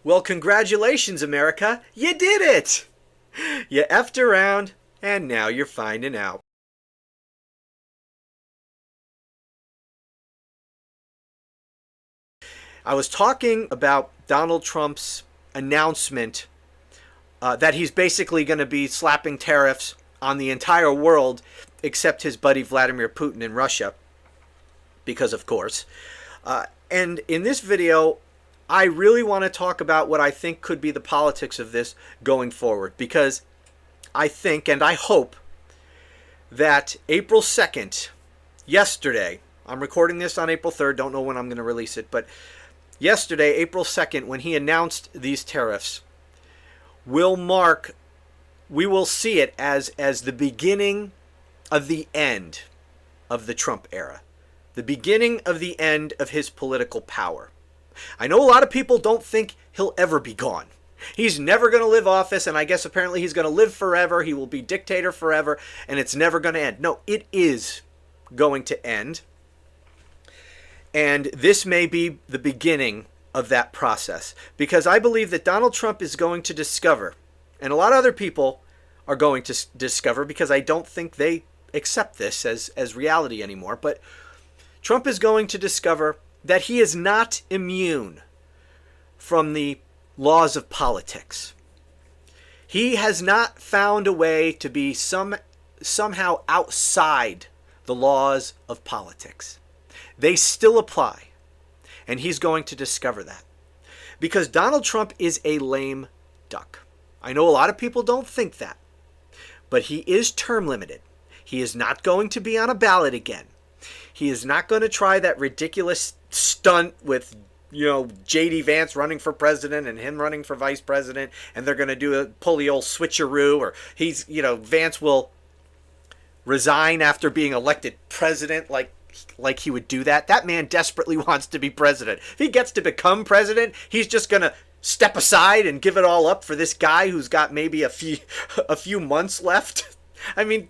Well, congratulations, America. You did it! You effed around, and now you're finding out. I was talking about Donald Trump's announcement that he's basically going to be slapping tariffs on the entire world except his buddy Vladimir Putin in Russia, because of course. And in this video, I really want to talk about what I think could be the politics of this going forward, because I think and I hope that April 2nd, yesterday, I'm recording this on April 3rd, don't know when I'm going to release it, but yesterday, April 2nd, when he announced these tariffs, we will see it as the beginning of the end of the Trump era, the beginning of the end of his political power. I know a lot of people don't think he'll ever be gone. He's never going to live office, and I guess apparently he's going to live forever. He will be dictator forever, and it's never going to end. No, it is going to end. And this may be the beginning of that process, because I believe that Donald Trump is going to discover, and a lot of other people are going to discover, because I don't think they accept this as reality anymore, but Trump is going to discover that he is not immune from the laws of politics. He has not found a way to be somehow outside the laws of politics. They still apply. And he's going to discover that. Because Donald Trump is a lame duck. I know a lot of people don't think that. But he is term limited. He is not going to be on a ballot again. He is not going to try that ridiculous stunt with, J.D. Vance running for president and him running for vice president, and they're going to pull the old switcheroo, or Vance will resign after being elected president, like he would do that. That man desperately wants to be president. If he gets to become president, he's just going to step aside and give it all up for this guy who's got maybe a few months left. I mean,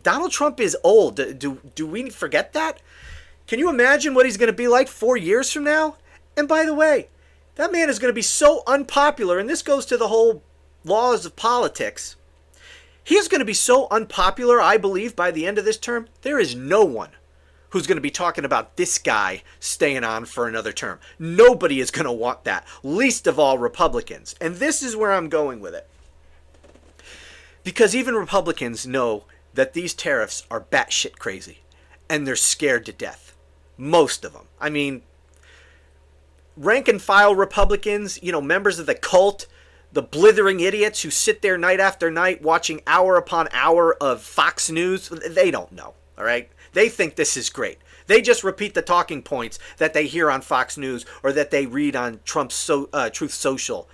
Donald Trump is old. Do we forget that? Can you imagine what he's going to be like 4 years from now? And by the way, that man is going to be so unpopular, and this goes to the whole laws of politics. He is going to be so unpopular, I believe, by the end of this term, there is no one who's going to be talking about this guy staying on for another term. Nobody is going to want that, least of all Republicans. And this is where I'm going with it. Because even Republicans know that these tariffs are batshit crazy, and they're scared to death. Most of them. I mean, rank and file Republicans, members of the cult, the blithering idiots who sit there night after night watching hour upon hour of Fox News, they don't know, all right? They think this is great. They just repeat the talking points that they hear on Fox News or that they read on Trump's Truth Social,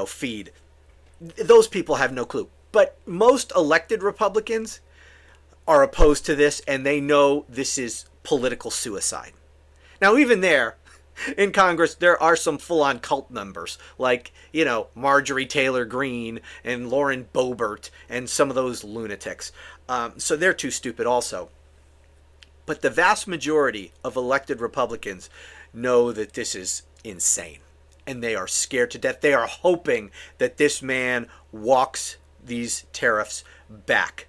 feed. Those people have no clue. But most elected Republicans are opposed to this, and they know this is political suicide. Now, even there, in Congress, there are some full-on cult members, like, Marjorie Taylor Greene and Lauren Boebert and some of those lunatics. So they're too stupid also. But the vast majority of elected Republicans know that this is insane, and they are scared to death. They are hoping that this man walks these tariffs back.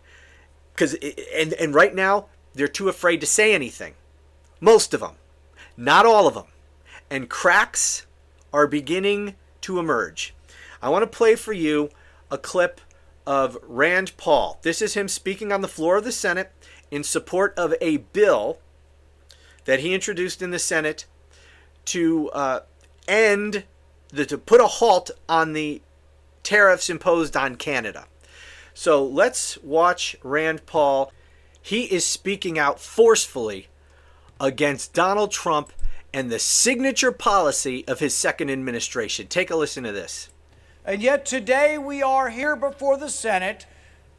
And right now, they're too afraid to say anything. Most of them. Not all of them. And cracks are beginning to emerge. I want to play for you a clip of Rand Paul. This is him speaking on the floor of the Senate in support of a bill that he introduced in the Senate to to put a halt on the tariffs imposed on Canada. So let's watch Rand Paul. He is speaking out forcefully against Donald Trump and the signature policy of his second administration. Take a listen to this. And yet today we are here before the Senate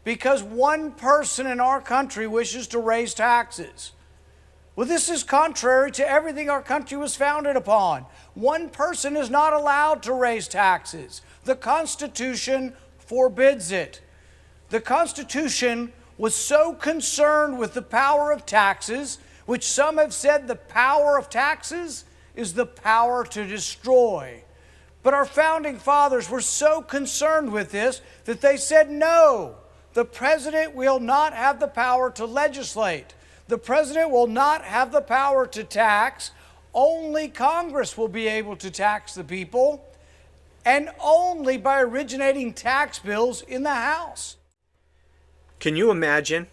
because one person in our country wishes to raise taxes. Well, this is contrary to everything our country was founded upon. One person is not allowed to raise taxes. The Constitution forbids it. The Constitution was so concerned with the power of taxes, which some have said the power of taxes is the power to destroy. But our founding fathers were so concerned with this that they said, no, the president will not have the power to legislate. The president will not have the power to tax. Only Congress will be able to tax the people, and only by originating tax bills in the House. Can you imagine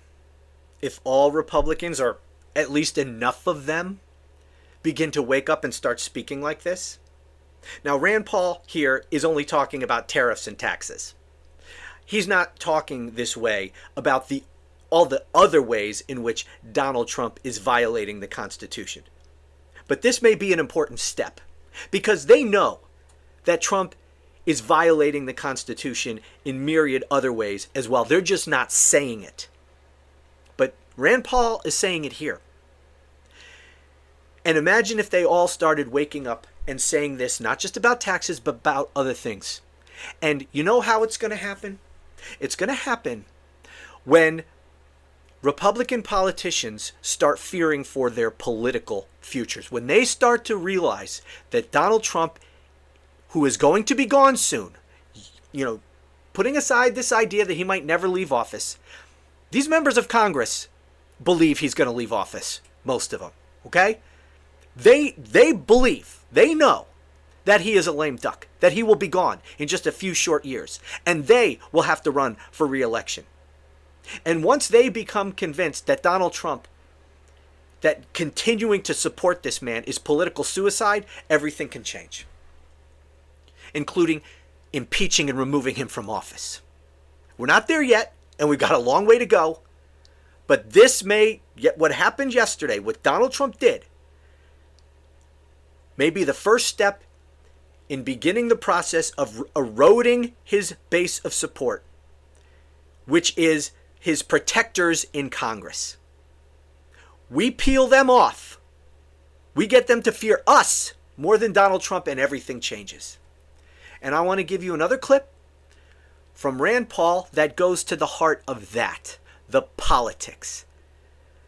if all Republicans, or at least enough of them, begin to wake up and start speaking like this? Now, Rand Paul here is only talking about tariffs and taxes. He's not talking this way about all the other ways in which Donald Trump is violating the Constitution. But this may be an important step, because they know that Trump is violating the Constitution in myriad other ways as well. They're just not saying it. But Rand Paul is saying it here. And imagine if they all started waking up and saying this, not just about taxes, but about other things. And you know how it's going to happen? It's going to happen when Republican politicians start fearing for their political futures. When they start to realize that Donald Trump, who is going to be gone soon, putting aside this idea that he might never leave office, these members of Congress believe he's going to leave office, most of them, okay? They believe, they know that he is a lame duck, that he will be gone in just a few short years, and they will have to run for re-election. And once they become convinced that Donald Trump, that continuing to support this man is political suicide, everything can change, including impeaching and removing him from office. We're not there yet, and we've got a long way to go, but what happened yesterday, what Donald Trump did, may be the first step in beginning the process of eroding his base of support, which is his protectors in Congress. We peel them off. We get them to fear us more than Donald Trump, and everything changes. And I want to give you another clip from Rand Paul that goes to the heart of that, the politics,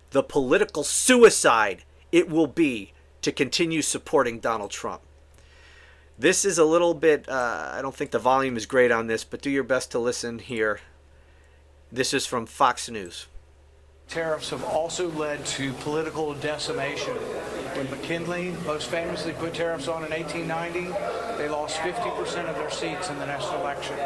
the political suicide it will be to continue supporting Donald Trump. This is a little bit, I don't think the volume is great on this, but do your best to listen here. This is from Fox News. Tariffs have also led to political decimation. When McKinley most famously put tariffs on in 1890, they lost 50% of their seats in the next election.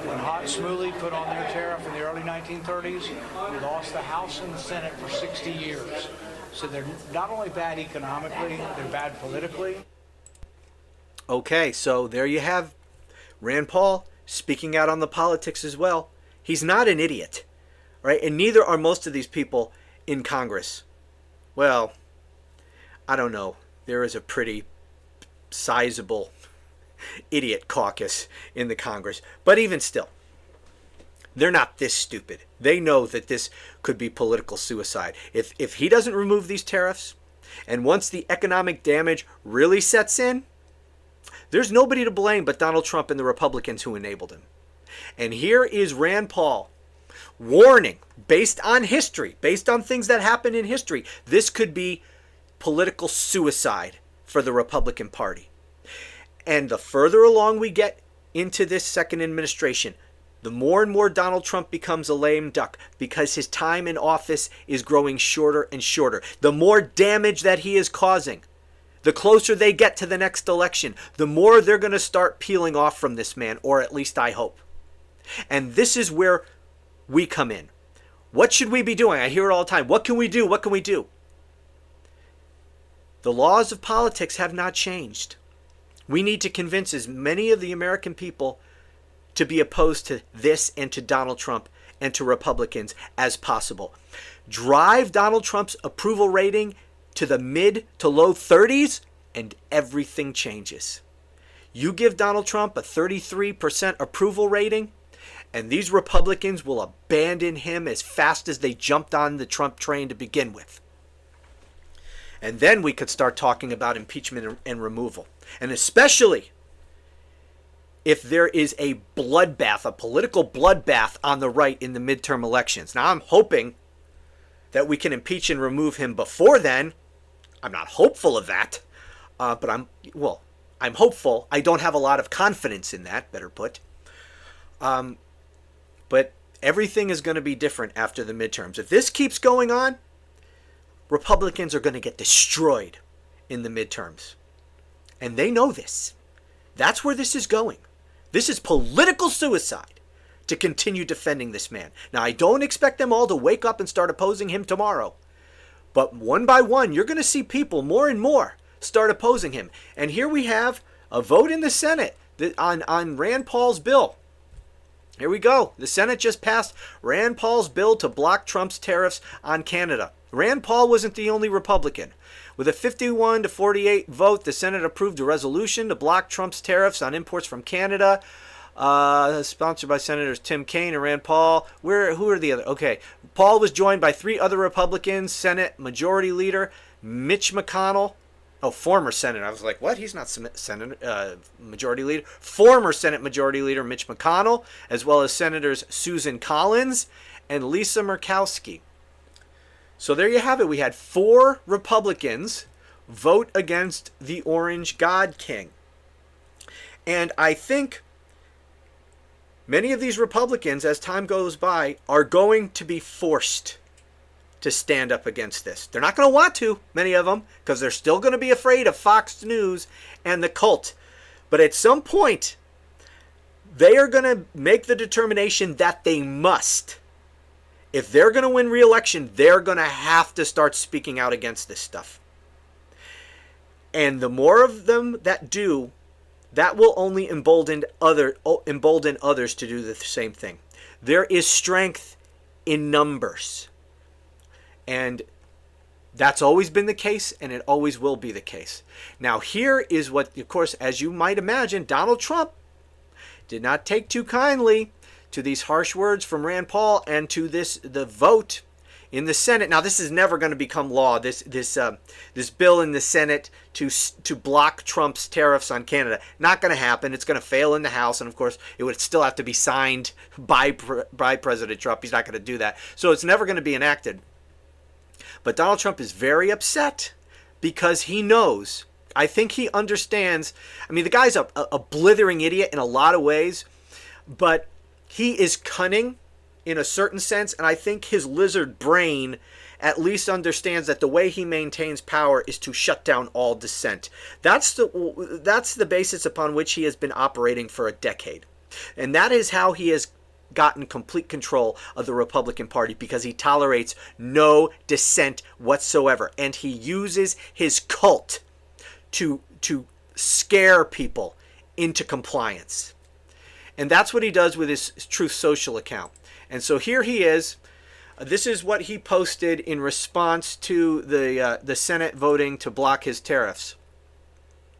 When Hot Smoothie put on their tariff in the early 1930s, we lost the House and the Senate for 60 years. So they're not only bad economically, they're bad politically. Okay, so there you have Rand Paul speaking out on the politics as well. He's not an idiot, right? And neither are most of these people in Congress. Well, I don't know. There is a pretty sizable idiot caucus in the Congress. But even still, they're not this stupid. They know that this could be political suicide. If he doesn't remove these tariffs, and once the economic damage really sets in, there's nobody to blame but Donald Trump and the Republicans who enabled him. And here is Rand Paul warning, based on history, based on things that happened in history, this could be political suicide for the Republican Party. And the further along we get into this second administration, the more and more Donald Trump becomes a lame duck, because his time in office is growing shorter and shorter. The more damage that he is causing, the closer they get to the next election, the more they're going to start peeling off from this man, or at least I hope. And this is where we come in. What should we be doing? I hear it all the time. What can we do? What can we do? The laws of politics have not changed. We need to convince as many of the American people to be opposed to this and to Donald Trump and to Republicans as possible. Drive Donald Trump's approval rating to the mid to low 30s and everything changes. You give Donald Trump a 33% approval rating, and these Republicans will abandon him as fast as they jumped on the Trump train to begin with. And then we could start talking about impeachment and removal. And especially if there is a bloodbath, a political bloodbath on the right in the midterm elections. Now, I'm hoping that we can impeach and remove him before then. I'm not hopeful of that. But I'm hopeful. I don't have a lot of confidence in that, better put. But everything is going to be different after the midterms. If this keeps going on, Republicans are going to get destroyed in the midterms. And they know this. That's where this is going. This is political suicide to continue defending this man. Now, I don't expect them all to wake up and start opposing him tomorrow. But one by one, you're going to see people more and more start opposing him. And here we have a vote in the Senate on Rand Paul's bill. Here we go. The Senate just passed Rand Paul's bill to block Trump's tariffs on Canada. Rand Paul wasn't the only Republican. With a 51 to 48 vote, the Senate approved a resolution to block Trump's tariffs on imports from Canada, sponsored by Senators Tim Kaine and Rand Paul. Who are the other? Okay. Paul was joined by 3 other Republicans, Senate Majority Leader Mitch McConnell. Oh, former Senator. I was like, what? He's not Senate Majority Leader. Former Senate Majority Leader Mitch McConnell, as well as Senators Susan Collins and Lisa Murkowski. So there you have it. We had 4 Republicans vote against the Orange God King. And I think many of these Republicans, as time goes by, are going to be forced to stand up against this. They're not going to want to, many of them, because they're still going to be afraid of Fox News and the cult. But at some point, they are going to make the determination that they must. If they're going to win re-election, they're going to have to start speaking out against this stuff. And the more of them that do, that will only embolden others to do the same thing. There is strength in numbers. And that's always been the case, and it always will be the case. Now, here is what, of course, as you might imagine, Donald Trump did not take too kindly to these harsh words from Rand Paul and to the vote in the Senate. Now, this is never going to become law. This bill in the Senate to block Trump's tariffs on Canada, not going to happen. It's going to fail in the House, and of course, it would still have to be signed by President Trump. He's not going to do that, so it's never going to be enacted. But Donald Trump is very upset because he knows. I think he understands. I mean, the guy's a blithering idiot in a lot of ways, but he is cunning in a certain sense, and I think his lizard brain at least understands that the way he maintains power is to shut down all dissent. That's the basis upon which he has been operating for a decade. And that is how he has gotten complete control of the Republican Party, because he tolerates no dissent whatsoever. And he uses his cult to scare people into compliance. And that's what he does with his Truth Social account. And so here he is. This is what he posted in response to the Senate voting to block his tariffs.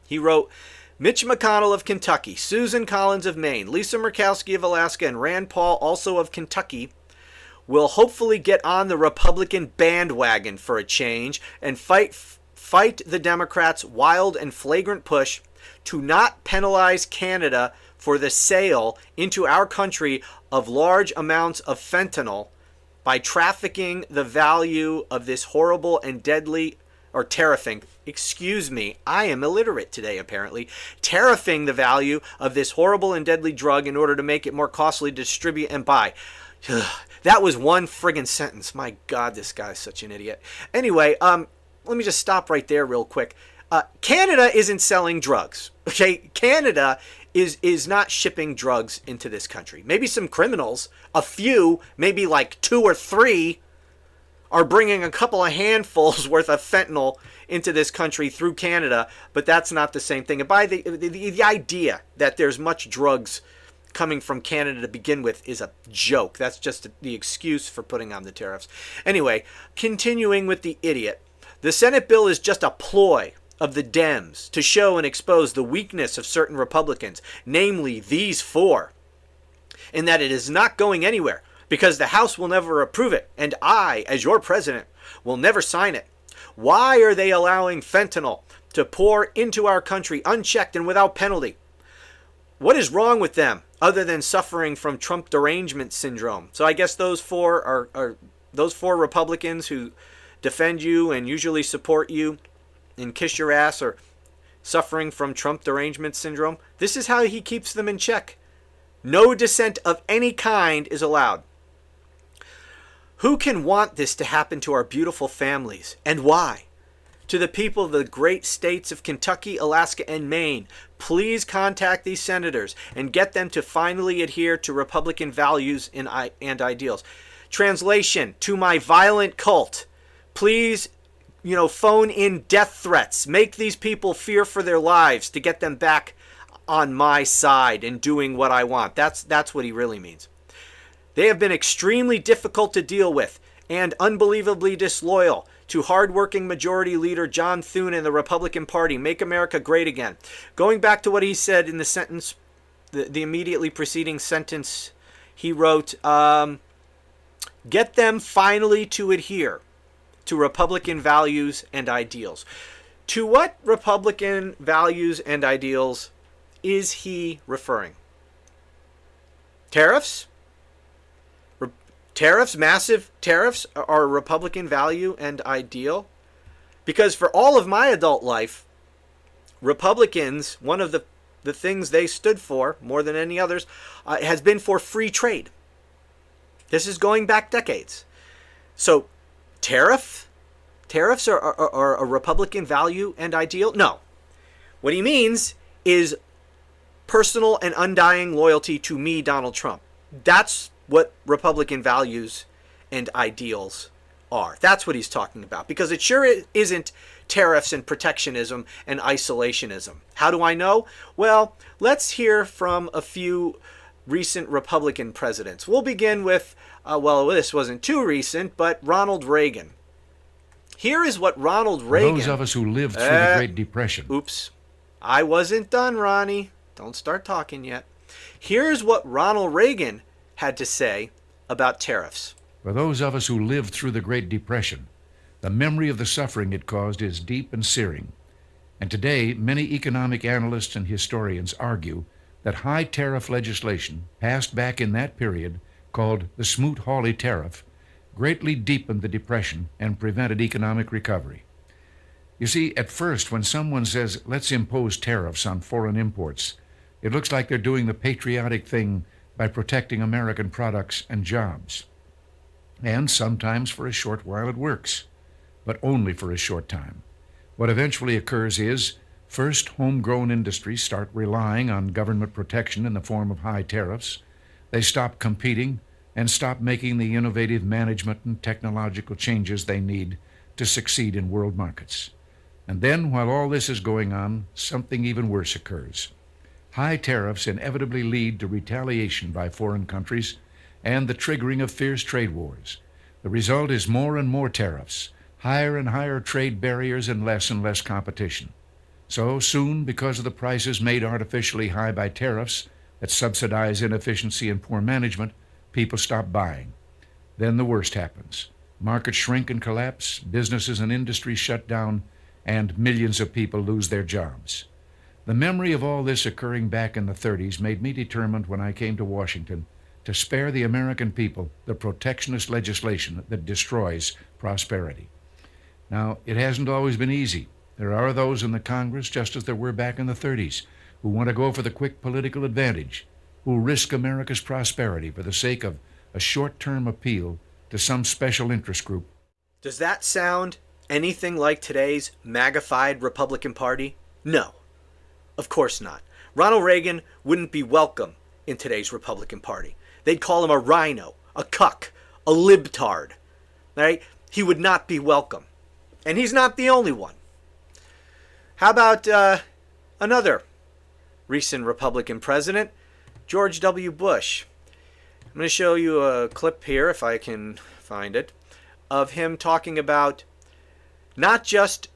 He wrote, Mitch McConnell of Kentucky, Susan Collins of Maine, Lisa Murkowski of Alaska, and Rand Paul, also of Kentucky, will hopefully get on the Republican bandwagon for a change and fight the Democrats' wild and flagrant push to not penalize Canada for the sale into our country of large amounts of fentanyl by trafficking the value of this horrible and deadly, or tariffing, excuse me, I am illiterate today apparently, tariffing the value of this horrible and deadly drug in order to make it more costly to distribute and buy. That was one friggin' sentence. My God, this guy is such an idiot. Anyway, let me just stop right there real quick. Canada isn't selling drugs, okay? Canada is not shipping drugs into this country. Maybe some criminals, a few, maybe like 2 or 3, are bringing a couple of handfuls worth of fentanyl into this country through Canada, but that's not the same thing. And by the idea that there's much drugs coming from Canada to begin with is a joke. That's just the excuse for putting on the tariffs. Anyway, continuing with the idiot. The Senate bill is just a ploy of the Dems to show and expose the weakness of certain Republicans, namely these 4, in that it is not going anywhere because the House will never approve it, and I, as your president, will never sign it. Why are they allowing fentanyl to pour into our country unchecked and without penalty? What is wrong with them other than suffering from Trump derangement syndrome? So I guess those 4 are those 4 Republicans who defend you and usually support you and kiss your ass, or suffering from Trump derangement syndrome. This is how he keeps them in check. No dissent of any kind is allowed. Who can want this to happen to our beautiful families, and why? To the people of the great states of Kentucky, Alaska, and Maine, please contact these senators and get them to finally adhere to Republican values and ideals. Translation, to my violent cult, please, phone in death threats. Make these people fear for their lives to get them back on my side and doing what I want. That's what he really means. They have been extremely difficult to deal with and unbelievably disloyal to hardworking Majority Leader John Thune and the Republican Party. Make America great again. Going back to what he said in the sentence, the immediately preceding sentence, he wrote, get them finally to adhere to Republican values and ideals. To what Republican values and ideals is he referring? Tariffs? Tariffs, massive tariffs, are a Republican value and ideal? Because for all of my adult life, Republicans, one of the things they stood for, more than any others, has been for free trade. This is going back decades. So tariffs are a Republican value and ideal? No. What he means is personal and undying loyalty to me, Donald Trump. That's what Republican values and ideals are. That's what he's talking about, because it sure isn't tariffs and protectionism and isolationism. How do I know? Well, let's hear from a few recent Republican presidents. We'll begin with, this wasn't too recent, but Ronald Reagan. Here is what Ronald Reagan... Those of us who lived through the Great Depression. Oops. I wasn't done, Ronnie. Don't start talking yet. Here's what Ronald Reagan had to say about tariffs. For those of us who lived through the Great Depression, the memory of the suffering it caused is deep and searing. And today, many economic analysts and historians argue that high tariff legislation passed back in that period, called the Smoot-Hawley Tariff, greatly deepened the Depression and prevented economic recovery. You see, at first, when someone says, let's impose tariffs on foreign imports, it looks like they're doing the patriotic thing by protecting American products and jobs. And sometimes for a short while it works, but only for a short time. What eventually occurs is, first, homegrown industries start relying on government protection in the form of high tariffs. They stop competing and stop making the innovative management and technological changes they need to succeed in world markets. And then, while all this is going on, something even worse occurs. High tariffs inevitably lead to retaliation by foreign countries and the triggering of fierce trade wars. The result is more and more tariffs, higher and higher trade barriers, and less competition. So soon, because of the prices made artificially high by tariffs that subsidize inefficiency and poor management, people stop buying. Then the worst happens. Markets shrink and collapse, businesses and industries shut down, and millions of people lose their jobs. The memory of all this occurring back in the 30s made me determined when I came to Washington to spare the American people the protectionist legislation that destroys prosperity. Now, it hasn't always been easy. There are those in the Congress, just as there were back in the 30s, who want to go for the quick political advantage, who risk America's prosperity for the sake of a short-term appeal to some special interest group. Does that sound anything like today's MAGA-fied Republican Party? No. Of course not. Ronald Reagan wouldn't be welcome in today's Republican Party. They'd call him a rhino, a cuck, a libtard. Right? He would not be welcome. And he's not the only one. How about another recent Republican president, George W. Bush? I'm going to show you a clip here, if I can find it, of him talking about not just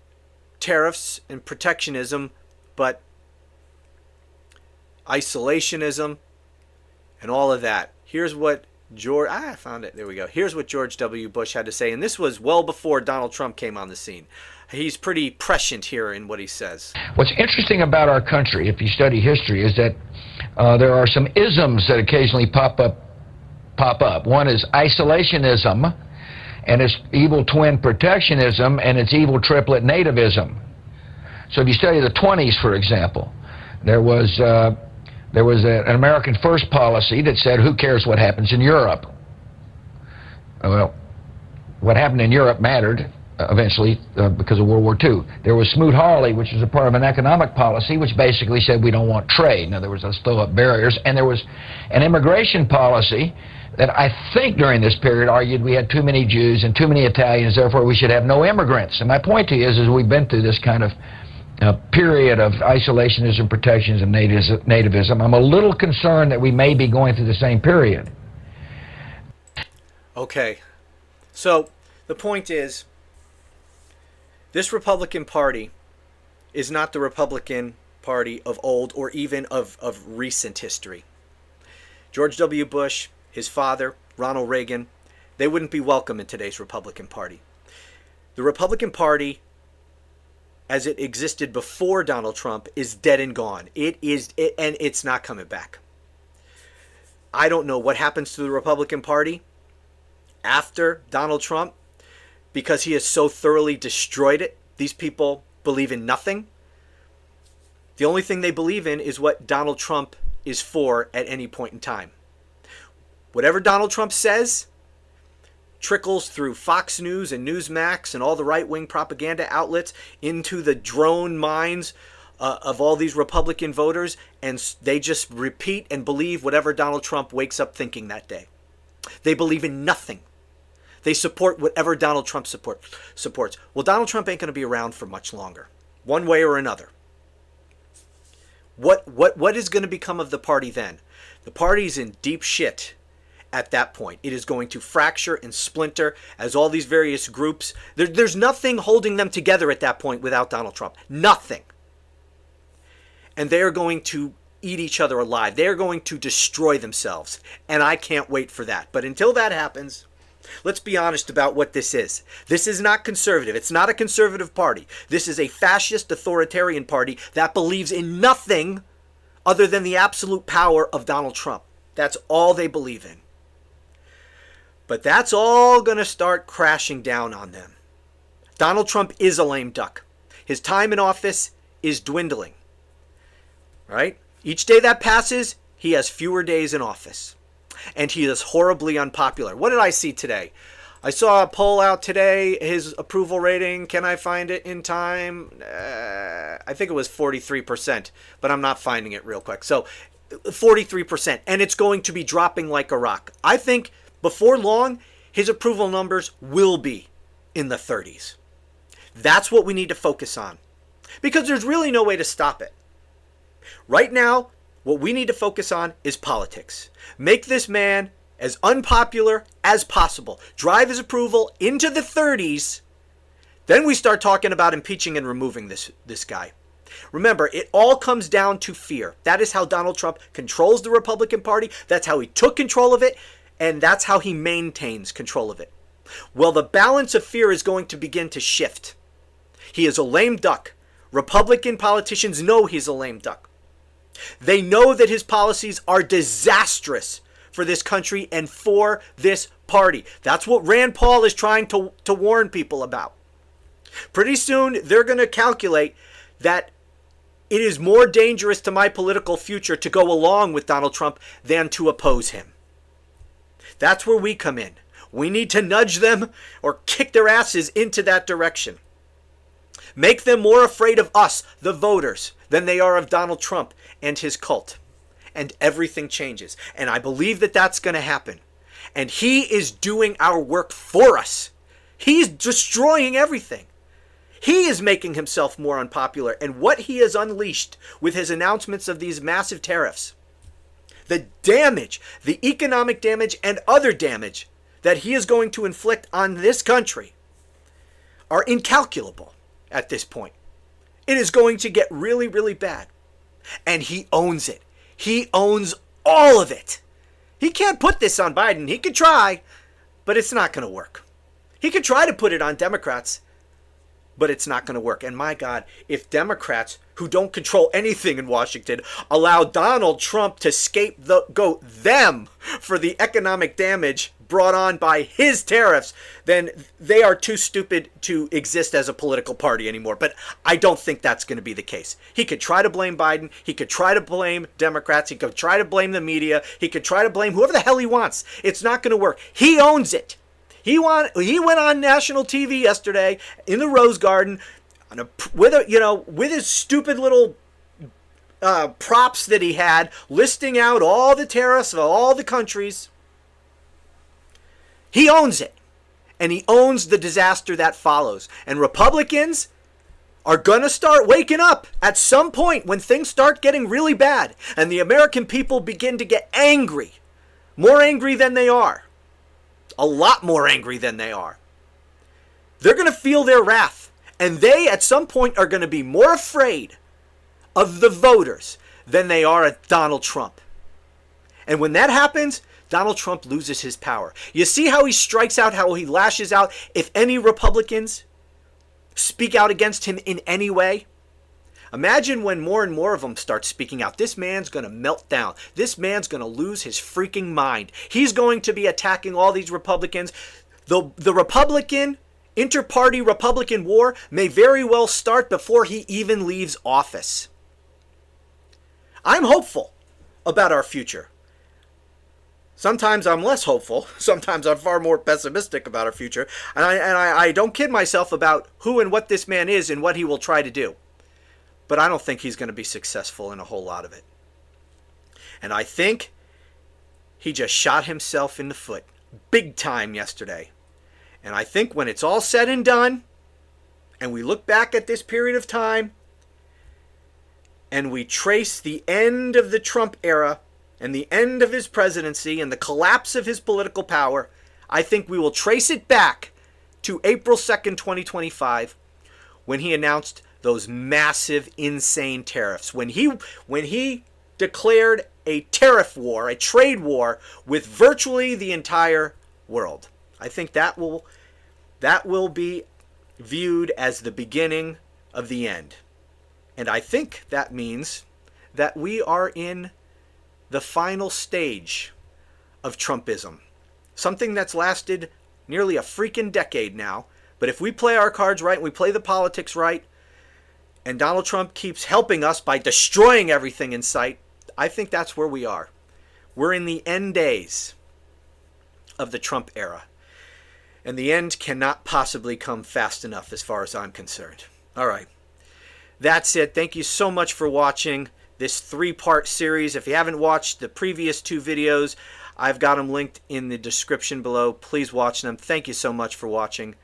tariffs and protectionism, but isolationism and all of that. Here's what I found it. There we go. Here's what George W. Bush had to say, and this was well before Donald Trump came on the scene. He's pretty prescient here in what he says. What's interesting about our country, if you study history, is that there are some isms that occasionally pop up. One is isolationism, and its evil twin protectionism, and its evil triplet nativism. So if you study the 20s, for example, there was an American First policy that said, who cares what happens in Europe? Well, what happened in Europe mattered eventually because of World War II. There was Smoot-Hawley, which was a part of an economic policy, which basically said we don't want trade. In other words, let's throw up barriers. And there was an immigration policy that I think during this period argued we had too many Jews and too many Italians, therefore we should have no immigrants. And my point to you is we've been through this kind of period of isolationism, protectionism, nativism. I'm a little concerned that we may be going through the same period. Okay. So the point is, this Republican Party is not the Republican Party of old or even of recent history. George W. Bush, his father, Ronald Reagan, they wouldn't be welcome in today's Republican Party. The Republican Party, as it existed before Donald Trump, is dead and gone. And it's not coming back. I don't know what happens to the Republican Party after Donald Trump, because he has so thoroughly destroyed it. These people believe in nothing. The only thing they believe in is what Donald Trump is for at any point in time. Whatever Donald Trump says trickles through Fox News and Newsmax and all the right-wing propaganda outlets into the drone minds of all these Republican voters, and they just repeat and believe whatever Donald Trump wakes up thinking that day. They believe in nothing. They support whatever Donald Trump supports. Well, Donald Trump ain't going to be around for much longer, one way or another. What is going to become of the party then? The party's in deep shit at that point. It is going to fracture and splinter as all these various groups. There's nothing holding them together at that point without Donald Trump. Nothing. And they are going to eat each other alive. They are going to destroy themselves. And I can't wait for that. But until that happens, let's be honest about what this is. This is not conservative. It's not a conservative party. This is a fascist authoritarian party that believes in nothing other than the absolute power of Donald Trump. That's all they believe in. But that's all going to start crashing down on them. Donald Trump is a lame duck. His time in office is dwindling. Right? Each day that passes, he has fewer days in office. And he is horribly unpopular. What did I see today? I saw a poll out today, his approval rating. Can I find it in time? I think it was 43%, but I'm not finding it real quick. So 43%, and it's going to be dropping like a rock. I think before long, his approval numbers will be in the 30s. That's what we need to focus on, because there's really no way to stop it. Right now, what we need to focus on is politics. Make this man as unpopular as possible. Drive his approval into the 30s. Then we start talking about impeaching and removing this guy. Remember, it all comes down to fear. That is how Donald Trump controls the Republican Party. That's how he took control of it. And that's how he maintains control of it. Well, the balance of fear is going to begin to shift. He is a lame duck. Republican politicians know he's a lame duck. They know that his policies are disastrous for this country and for this party. That's what Rand Paul is trying to warn people about. Pretty soon, they're going to calculate that it is more dangerous to my political future to go along with Donald Trump than to oppose him. That's where we come in. We need to nudge them or kick their asses into that direction. Make them more afraid of us, the voters, than they are of Donald Trump and his cult. And everything changes. And I believe that that's going to happen. And he is doing our work for us. He's destroying everything. He is making himself more unpopular. And what he has unleashed with his announcements of these massive tariffs, the damage, the economic damage and other damage that he is going to inflict on this country are incalculable at this point. It is going to get really, really bad. And he owns it. He owns all of it. He can't put this on Biden. He could try, but it's not going to work. He could try to put it on Democrats, but it's not going to work. And my God, if Democrats, who don't control anything in Washington, allow Donald Trump to scapegoat them for the economic damage brought on by his tariffs, then they are too stupid to exist as a political party anymore. But I don't think that's going to be the case. He could try to blame Biden. He could try to blame Democrats. He could try to blame the media. He could try to blame whoever the hell he wants. It's not going to work. He owns it. He went on national TV yesterday in the Rose Garden with his stupid little props that he had, listing out all the tariffs of all the countries. He owns it, and he owns the disaster that follows. And Republicans are going to start waking up at some point when things start getting really bad, and the American people begin to get angry, more angry than they are, a lot more angry than they are. They're going to feel their wrath, and they at some point are going to be more afraid of the voters than they are of Donald Trump. And when that happens, Donald Trump loses his power. You see how he strikes out, how he lashes out if any Republicans speak out against him in any way? Imagine when more and more of them start speaking out. This man's going to melt down. This man's going to lose his freaking mind. He's going to be attacking all these Republicans. The Republican, inter-party Republican war may very well start before he even leaves office. I'm hopeful about our future. Sometimes I'm less hopeful. Sometimes I'm far more pessimistic about our future. And I don't kid myself about who and what this man is and what he will try to do. But I don't think he's going to be successful in a whole lot of it. And I think he just shot himself in the foot big time yesterday. And I think when it's all said and done, and we look back at this period of time, and we trace the end of the Trump era, and the end of his presidency and the collapse of his political power, I think we will trace it back to April 2nd, 2025, when he announced those massive, insane tariffs. When he declared a tariff war, a trade war with virtually the entire world. I think that will be viewed as the beginning of the end. And I think that means that we are in the final stage of Trumpism. Something that's lasted nearly a freaking decade now. But if we play our cards right and we play the politics right, and Donald Trump keeps helping us by destroying everything in sight, I think that's where we are. We're in the end days of the Trump era. And the end cannot possibly come fast enough as far as I'm concerned. All right. That's it. Thank you so much for watching this 3-part series. If you haven't watched the previous 2 videos, I've got them linked in the description below. Please watch them. Thank you so much for watching,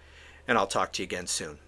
and I'll talk to you again soon.